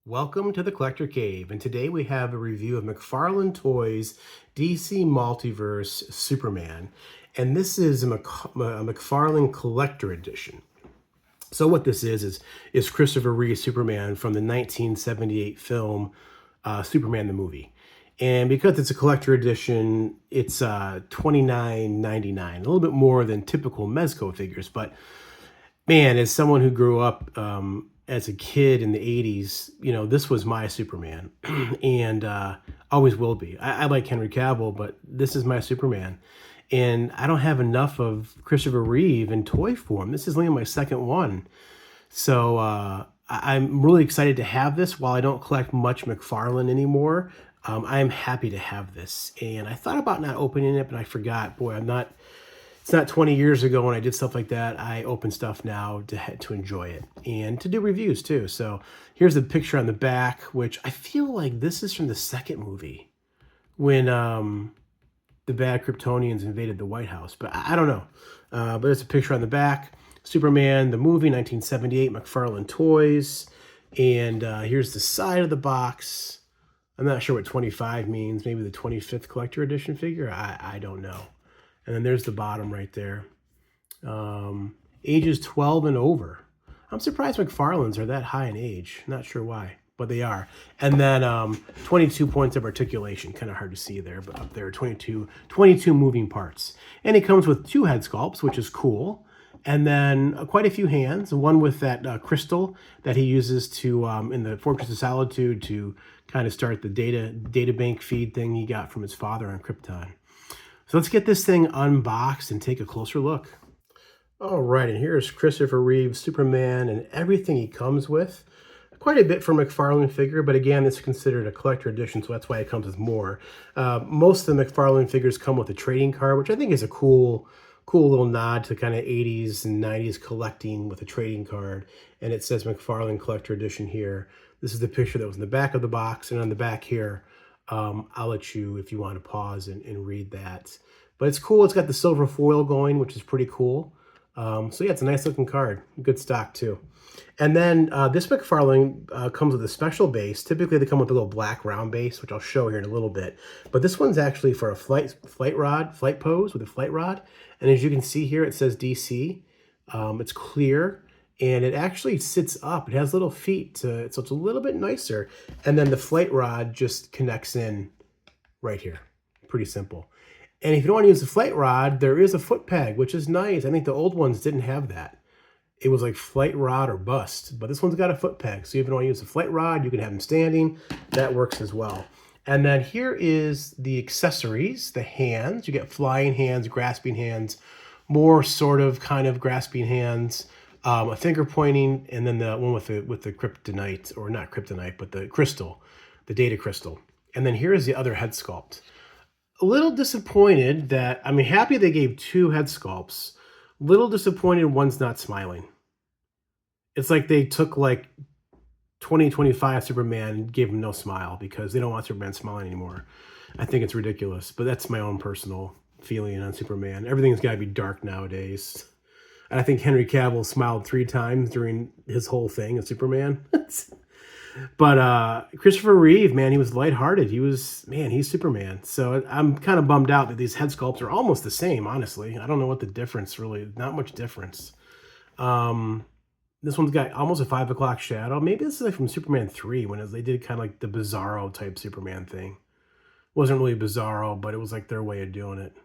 Welcome to the Collector Cave, and today we have a review of McFarlane Toys DC Multiverse Superman, and this is a McFarlane Collector Edition. So what this is Christopher Reeve Superman from the 1978 film Superman the movie. And because it's a collector edition, it's $29.99, a little bit more than typical Mezco figures, but man, as someone who grew up as a kid in the 80s, this was my Superman and always will be. I like Henry Cavill, but this is my Superman. And I don't have enough of Christopher Reeve in toy form. This is only my second one. So I'm really excited to have this. While I don't collect much McFarlane anymore, I am happy to have this. And I thought about not opening it, but I forgot. Boy, it's not 20 years ago when I did stuff like that. I open stuff now to enjoy it and to do reviews too. So here's the picture on the back, which I feel like this is from the second movie when the bad Kryptonians invaded the White House. But I don't know. But it's a picture on the back. Superman, the movie, 1978, McFarlane Toys. And here's the side of the box. I'm not sure what 25 means. Maybe the 25th collector edition figure. I don't know. And then there's the bottom right there. Ages 12 and over. I'm surprised McFarlane's are that high in age. Not sure why, but they are. And then 22 points of articulation. Kind of hard to see there, but up there, 22 moving parts. And it comes with 2 head sculpts, which is cool. And then quite a few hands. One with that crystal that he uses to in the Fortress of Solitude to kind of start the data bank feed thing he got from his father on Krypton. So let's get this thing unboxed and take a closer look. All right, and here's Christopher Reeve, Superman, and everything he comes with. Quite a bit for McFarlane figure, but again, this is considered a collector edition, so that's why it comes with more. Most of the McFarlane figures come with a trading card, which I think is a cool little nod to kind of 80s and 90s collecting with a trading card. And it says McFarlane Collector Edition here. This is the picture that was in the back of the box, and on the back here, I'll let you, if you want to pause and read that. But it's cool. It's got the silver foil going, which is pretty cool. So yeah, it's a nice looking card. Good stock too. And then this McFarlane comes with a special base. Typically they come with a little black round base, which I'll show here in a little bit. But this one's actually for a flight pose with a flight rod. And as you can see here, it says DC. It's clear. And it actually sits up. It has little feet, so it's a little bit nicer. And then the flight rod just connects in right here. Pretty simple. And if you don't want to use the flight rod, there is a foot peg, which is nice. I think the old ones didn't have that. It was like flight rod or bust. But this one's got a foot peg. So if you don't want to use the flight rod, you can have them standing. That works as well. And then here is the accessories, the hands. You get flying hands, grasping hands, more sort of kind of grasping hands. A finger pointing, and then the one with the kryptonite, or not kryptonite, but the crystal, the data crystal. And then here is the other head sculpt. A little disappointed that, I mean, happy they gave 2 head sculpts. Little disappointed one's not smiling. It's like they took like 2025 Superman and gave him no smile because they don't want Superman smiling anymore. I think it's ridiculous, but that's my own personal feeling on Superman. Everything's got to be dark nowadays. I think Henry Cavill smiled 3 times during his whole thing as Superman. But Christopher Reeve, man, he was lighthearted. He's Superman. So I'm kind of bummed out that these head sculpts are almost the same, honestly. I don't know what the difference really, not much difference. This one's got almost a 5 o'clock shadow. Maybe this is like from Superman 3 when they did kind of like the Bizarro type Superman thing. It wasn't really Bizarro, but it was like their way of doing it.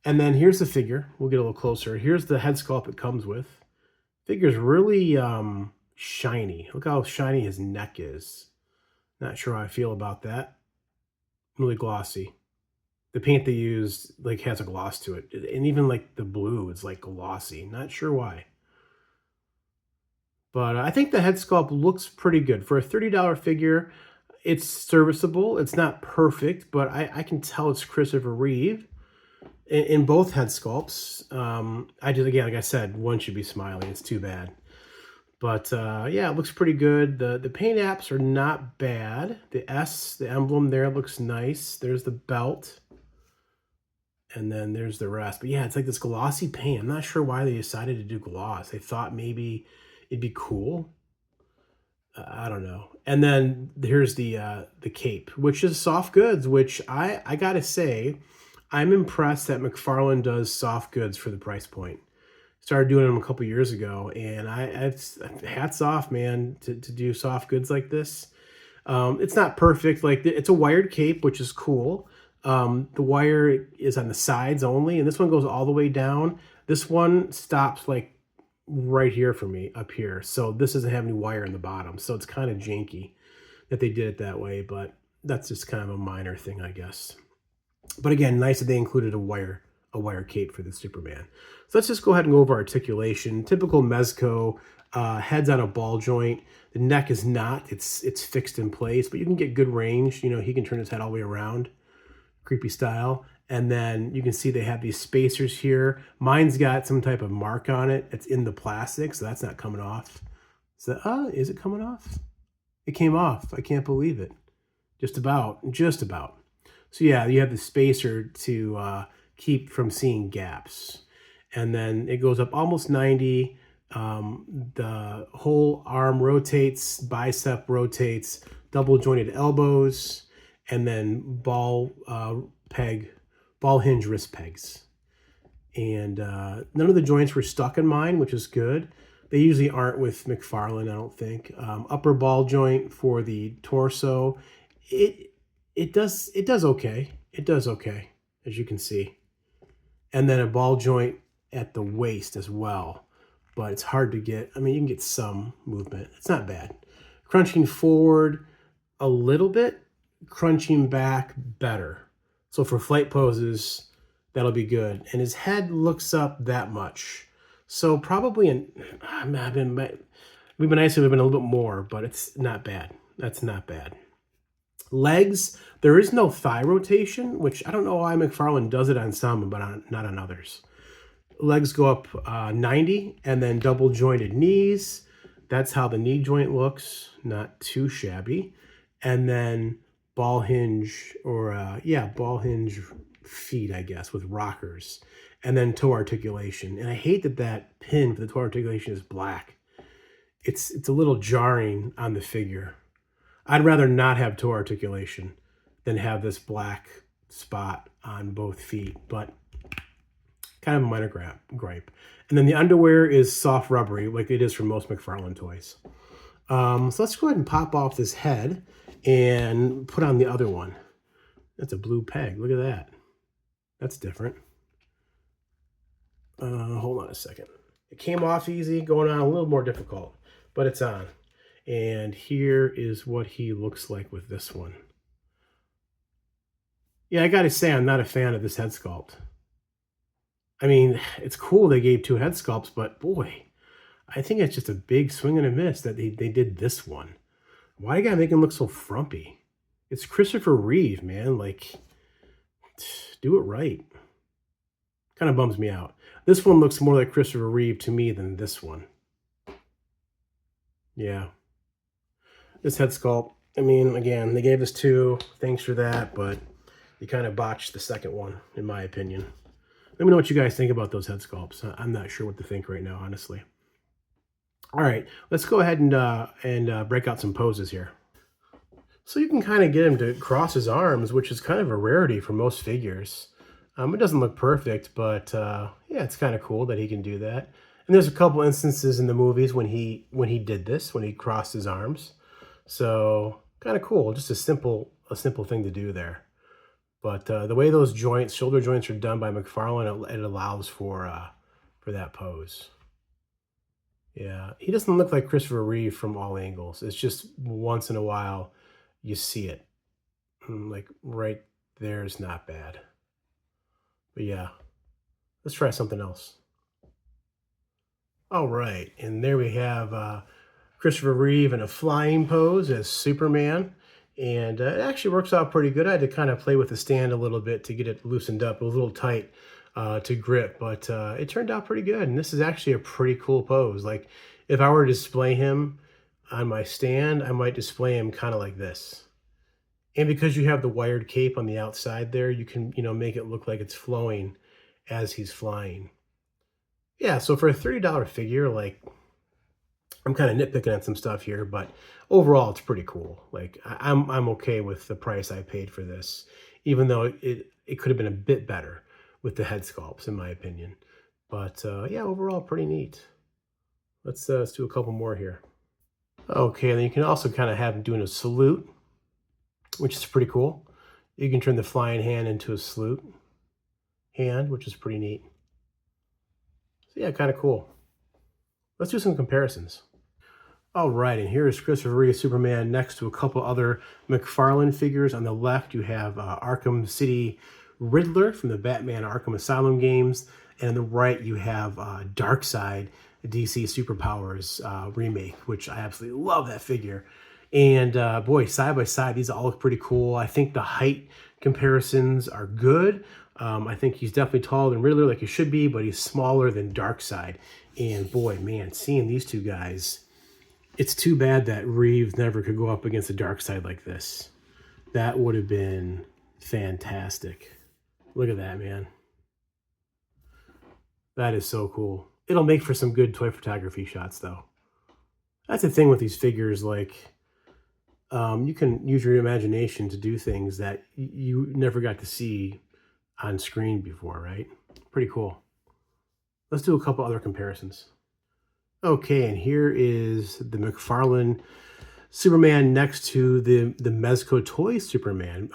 And then here's the figure. We'll get a little closer. Here's the head sculpt it comes with. Figure's really shiny. Look how shiny his neck is. Not sure how I feel about that. Really glossy. The paint they used like has a gloss to it. And even like the blue is like glossy. Not sure why. But I think the head sculpt looks pretty good. For a $30 figure, it's serviceable. It's not perfect, but I can tell it's Christopher Reeve. In both head sculpts, again, like I said, one should be smiling. It's too bad. But yeah, it looks pretty good. The paint apps are not bad. The S, the emblem there looks nice. There's the belt. And then there's the rest. But yeah, it's like this glossy paint. I'm not sure why they decided to do gloss. They thought maybe it'd be cool. I don't know. And then here's the cape, which is soft goods, which I gotta say, I'm impressed that McFarlane does soft goods for the price point. Started doing them a couple years ago, and it's hats off, man, to do soft goods like this. It's not perfect. Like it's a wired cape, which is cool. The wire is on the sides only, and this one goes all the way down. This one stops like right here for me up here. So this doesn't have any wire in the bottom. So it's kind of janky that they did it that way, but that's just kind of a minor thing, I guess. But again, nice that they included a wire cape for the Superman. So let's just go ahead and go over articulation. Typical Mezco, head's on a ball joint. The neck is not, it's fixed in place, but you can get good range. You know, he can turn his head all the way around, creepy style. And then you can see they have these spacers here. Mine's got some type of mark on it. It's in the plastic, so that's not coming off. So, is it coming off? It came off. I can't believe it. Just about, just about. So yeah, you have the spacer to keep from seeing gaps. And then it goes up almost 90. The whole arm rotates, bicep rotates, double jointed elbows, and then ball hinge wrist pegs. And none of the joints were stuck in mine, which is good. They usually aren't with McFarlane, I don't think. Upper ball joint for the torso. It does okay. It does okay, as you can see. And then a ball joint at the waist as well. But it's hard to get. I mean, you can get some movement. It's not bad. Crunching forward a little bit, crunching back better. So for flight poses, that'll be good. And his head looks up that much. So probably it'd be nice if it had been a little bit more, but it's not bad. That's not bad. Legs, there is no thigh rotation, which I don't know why McFarlane does it on some, but not on others. Legs go up 90, and then double jointed knees. That's how the knee joint looks, not too shabby. And then ball hinge, or ball hinge feet, I guess, with rockers. And then toe articulation. And I hate that pin for the toe articulation is black. It's a little jarring on the figure. I'd rather not have toe articulation than have this black spot on both feet, but kind of a minor gripe. And then the underwear is soft rubbery, like it is for most McFarlane toys. So let's go ahead and pop off this head and put on the other one. That's a blue peg. Look at that. That's different. Hold on a second. It came off easy, going on a little more difficult, but it's on. And here is what he looks like with this one. Yeah, I gotta say, I'm not a fan of this head sculpt. I mean, it's cool they gave 2 head sculpts, but boy, I think it's just a big swing and a miss that they did this one. Why do you gotta make him look so frumpy? It's Christopher Reeve, man. Like, do it right. Kind of bums me out. This one looks more like Christopher Reeve to me than this one. Yeah. This head sculpt, I mean, again, they gave us 2. Thanks for that, but you kind of botched the second one, in my opinion. Let me know what you guys think about those head sculpts. I'm not sure what to think right now, honestly. All right, let's go ahead and break out some poses here. So you can kind of get him to cross his arms, which is kind of a rarity for most figures. It doesn't look perfect, but yeah, it's kind of cool that he can do that. And there's a couple instances in the movies when he did this, when he crossed his arms. So kind of cool, just a simple thing to do there. But the way those joints, shoulder joints, are done by McFarlane, it allows for that pose. Yeah, he doesn't look like Christopher Reeve from all angles. It's just once in a while you see it. Like right there is not bad. But yeah, let's try something else. All right, and there we have Christopher Reeve in a flying pose as Superman. And it actually works out pretty good. I had to kind of play with the stand a little bit to get it loosened up. It was a little tight to grip, but it turned out pretty good. And this is actually a pretty cool pose. Like if I were to display him on my stand, I might display him kind of like this. And because you have the wired cape on the outside there, you can, make it look like it's flowing as he's flying. Yeah, so for a $30 figure, like, I'm kind of nitpicking on some stuff here, but overall, it's pretty cool. Like I'm okay with the price I paid for this, even though it could have been a bit better with the head sculpts, in my opinion. But yeah, overall, pretty neat. Let's do a couple more here. Okay, and then you can also kind of have him doing a salute, which is pretty cool. You can turn the flying hand into a salute hand, which is pretty neat. So yeah, kind of cool. Let's do some comparisons. All right, and here is Christopher Reeve Superman next to a couple other McFarlane figures. On the left, you have Arkham City Riddler from the Batman Arkham Asylum games, and on the right, you have Darkseid DC Superpowers remake, which I absolutely love that figure. And boy, side by side, these all look pretty cool. I think the height comparisons are good. I think he's definitely taller than Riddler, like he should be, but he's smaller than Darkseid. And boy, man, seeing these two guys, it's too bad that Reeve never could go up against the Darkseid like this. That would have been fantastic. Look at that, man. That is so cool. It'll make for some good toy photography shots, though. That's the thing with these figures, like, you can use your imagination to do things that you never got to see on screen before, right? Pretty cool. Let's do a couple other comparisons. Okay, and here is the McFarlane Superman next to the Mezco toy Superman,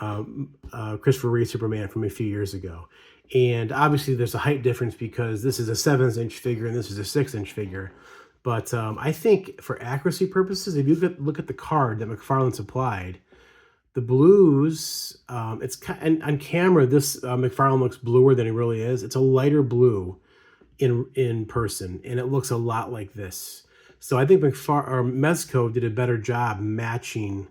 Christopher Reeve Superman from a few years ago. And obviously there's a height difference because this is a 7-inch figure and this is a 6-inch figure. But I think for accuracy purposes, if you look at the card that McFarlane supplied, the blues, and on camera, this McFarlane looks bluer than he really is. It's a lighter blue in person, and it looks a lot like this. So I think Mezco did a better job matching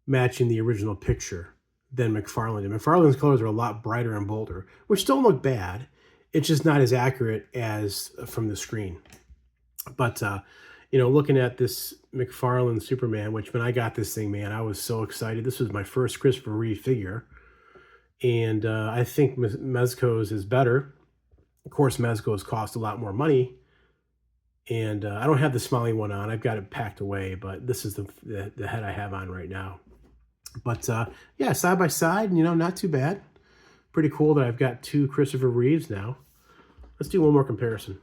the original picture than McFarlane did. McFarlane's colors are a lot brighter and bolder, which don't look bad. It's just not as accurate as from the screen. But looking at this McFarlane Superman, which when I got this thing, man, I was so excited. This was my first Christopher Reeve figure, and I think Mezco's is better. Of course, Mezco's cost a lot more money, and I don't have the Smiley one on. I've got it packed away, but this is the head I have on right now. But yeah, side by side, not too bad. Pretty cool that I've got two Christopher Reeves now. Let's do one more comparison.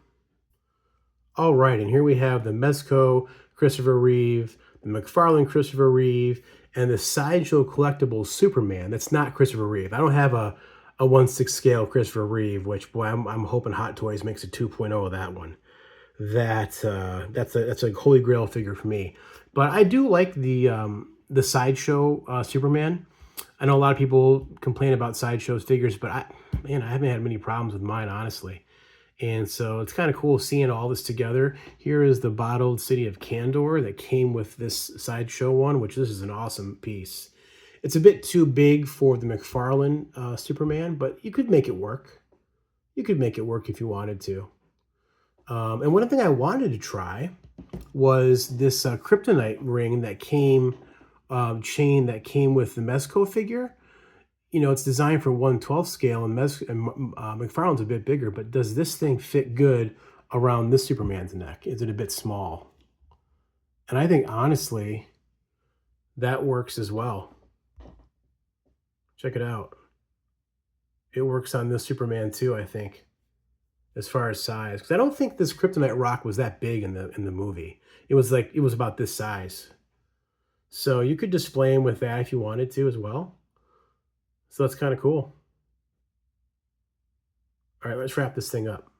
All right, and here we have the Mezco Christopher Reeve, the McFarlane Christopher Reeve, and the Sideshow Collectibles Superman. That's not Christopher Reeve. I don't have a 1/6 scale Christopher Reeve, which, boy, I'm hoping Hot Toys makes a 2.0 of that one. That's a holy grail figure for me. But I do like the Sideshow Superman. I know a lot of people complain about Sideshow's figures, but I haven't had many problems with mine, honestly. And so it's kind of cool seeing all this together. Here is the bottled City of Candor that came with this Sideshow one, which this is an awesome piece. It's a bit too big for the McFarlane Superman, but you could make it work. You could make it work if you wanted to. And one thing I wanted to try was this kryptonite ring that came, chain that came with the Mezco figure. It's designed for 1/12 scale, and McFarlane's a bit bigger, but does this thing fit good around this Superman's neck? Is it a bit small? And I think, honestly, that works as well. Check it out. It works on this Superman too, I think, as far as size. Because I don't think this kryptonite rock was that big in the movie. It was about this size. So you could display him with that if you wanted to as well. So that's kind of cool. All right, let's wrap this thing up.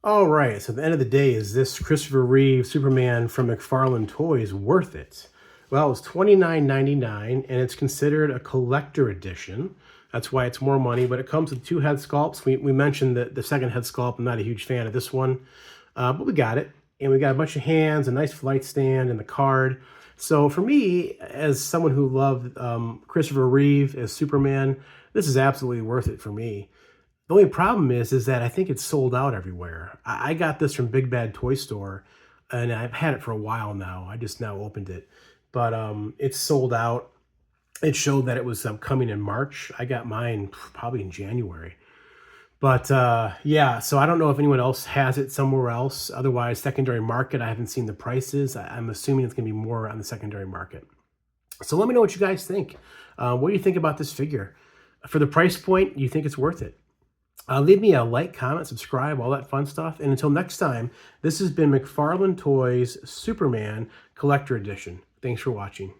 All right, so at the end of the day, is this Christopher Reeve Superman from McFarlane Toys worth it? Well, it's $29.99, and it's considered a collector edition. That's why it's more money, but it comes with 2 head sculpts. We mentioned the second head sculpt. I'm not a huge fan of this one, but we got it. And we got a bunch of hands, a nice flight stand, and the card. So for me, as someone who loved Christopher Reeve as Superman, this is absolutely worth it for me. The only problem is that I think it's sold out everywhere. I got this from Big Bad Toy Store, and I've had it for a while now. I just now opened it. But it's sold out. It showed that it was coming in March. I got mine probably in January. But yeah, so I don't know if anyone else has it somewhere else. Otherwise, secondary market, I haven't seen the prices. I'm assuming it's going to be more on the secondary market. So let me know what you guys think. What do you think about this figure? For the price point, you think it's worth it? Leave me a like, comment, subscribe, all that fun stuff. And until next time, this has been McFarlane Toys Superman Collector Edition. Thanks for watching.